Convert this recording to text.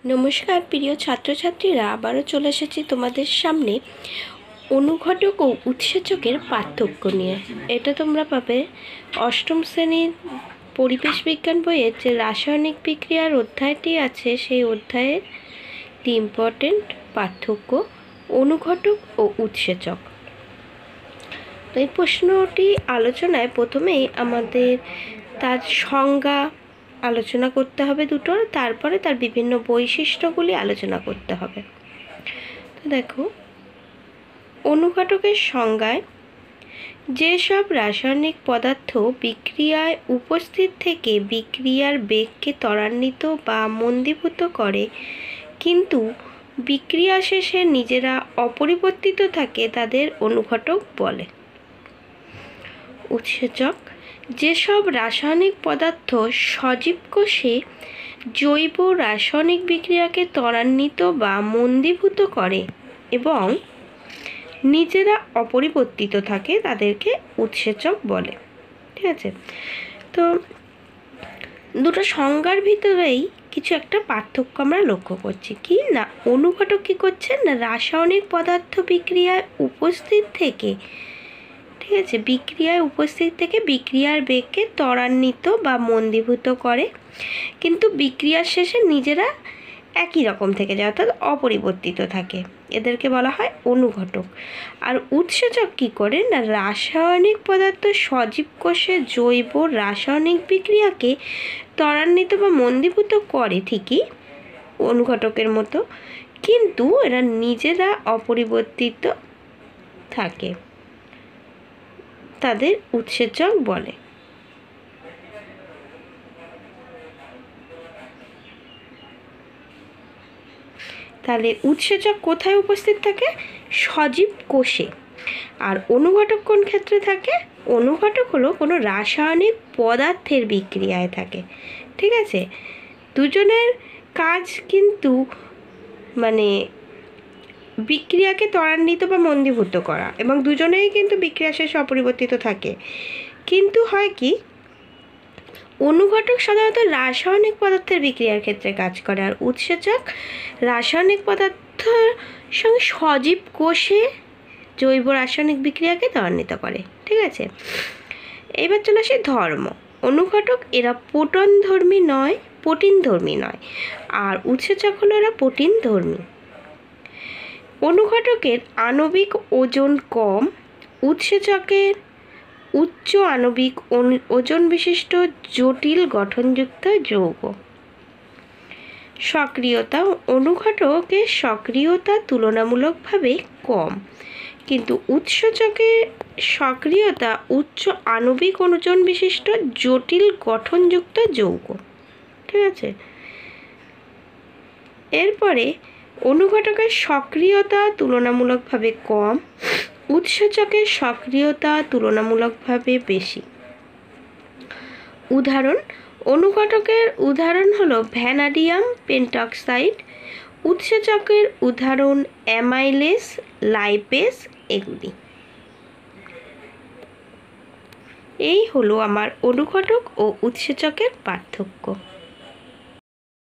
নমস্কার প্রিয় ছাত্রছাত্রীরা, আবারও চলে এসেছি তোমাদের সামনে অনুঘটক ও উৎসেচকের পার্থক্য নিয়ে। এটা তোমরা পাবে অষ্টম শ্রেণীর পরিবেশ বিজ্ঞান বইয়ের যে রাসায়নিক বিক্রিয়ার অধ্যায়টি আছে, সেই অধ্যায়ের একটি ইম্পর্টেন্ট পার্থক্য অনুঘটক ও উৎসেচক। তো এই প্রশ্নটি আলোচনায় প্রথমেই আমাদের তার সংজ্ঞা আলোচনা করতে হবে দুটোর, তারপরে তার বিভিন্ন বৈশিষ্ট্যগুলি আলোচনা করতে হবে। তো দেখো, অনুঘটকের সংজ্ঞায় যেসব রাসায়নিক পদার্থ বিক্রিয়ায় উপস্থিত থেকে বিক্রিয়ার বেগকে ত্বরান্বিত বা মন্দীভূত করে কিন্তু বিক্রিয়া শেষে নিজেরা অপরিবর্তিত থাকে তাদের অনুঘটক বলে। উৎসেচক যেসব রাসায়নিক পদার্থ সজীব কোষে জৈব রাসায়নিক বিক্রিয়াকে ত্বরান্বিত বা মন্দীভূত করে এবং নিজেরা অপরিবর্তিত থাকে তাদেরকে উৎসেচক বলে। ঠিক আছে, তো দুটো সংজ্ঞার ভিতরেই কিছু একটা পার্থক্য আমরা লক্ষ্য করছি। কি না, অনুঘটক কী করছে না, রাসায়নিক পদার্থ বিক্রিয়ায় উপস্থিত থেকে, ঠিক আছে, বিক্রিয়ায় উপস্থিত থেকে বিক্রিয়ার বেগকে ত্বরান্বিত বা মন্দীভূত করে কিন্তু বিক্রিয়ার শেষে নিজেরা একই রকম থেকে যায়, অর্থাৎ অপরিবর্তিত থাকে, এদেরকে বলা হয় অনুঘটক। আর উৎসেচক কী করে না, রাসায়নিক পদার্থ সজীব কোষে জৈব রাসায়নিক বিক্রিয়াকে ত্বরান্বিত বা মন্দীভূত করে ঠিকই অনুঘটকের মতো, কিন্তু এরা নিজেরা অপরিবর্তিত থাকে, তাদের উৎসেচক বলে। তাহলে উৎসেচক কোথায় উপস্থিত থাকে? সজীব কোষে। আর অনুঘটক কোন ক্ষেত্রে থাকে? অনুঘটক হলো কোনো রাসায়নিক পদার্থের বিক্রিয়ায় থাকে। ঠিক আছে, দুজনের কাজ কিন্তু মানে বিক্রিয়াকে ত্বরান্বিত বা মন্দীভূত করা, এবং দুজনেই কিন্তু বিক্রিয়া শেষে অপরিবর্তিত থাকে। কিন্তু হয় কি, অনুঘটক সাধারণত রাসায়নিক পদার্থের বিক্রিয়ার ক্ষেত্রে কাজ করে, আর উৎসেচক রাসায়নিক পদার্থের সঙ্গে সজীব কোষে জৈব রাসায়নিক বিক্রিয়াকে ত্বরান্বিত করে। ঠিক আছে, এবার চলে আসি ধর্ম। অনুঘটক এরা প্রোটিনধর্মী নয়, আর উৎসেচক হলো এরা প্রোটিনধর্মী। অনুঘটকের আণবিক ওজন কম, উৎসেচকের উচ্চ আণবিক ওজন বিশিষ্ট জটিল গঠনযুক্ত যৌগ। সক্রিয়তা, অনুঘটকের সক্রিয়তা তুলনামূলকভাবে কম, কিন্তু উৎসেচকের সক্রিয়তা উচ্চ আণবিক ওজন বিশিষ্ট জটিল গঠনযুক্ত যৌগ। ঠিক আছে, এরপরে অনুঘটকের সক্রিয়তা তুলনামূলকভাবে কম, উৎসেচকের সক্রিয়তা তুলনামূলকভাবে বেশি। উদাহরণ, অনুঘটকের উদাহরণ হলো ভ্যানাডিয়াম পেন্টক্সাইড, উৎসেচকের উদাহরণ অ্যামাইলেস, লাইপেস, এগুলি। এই হলো আমার অনুঘটক ও উৎসেচকের পার্থক্য।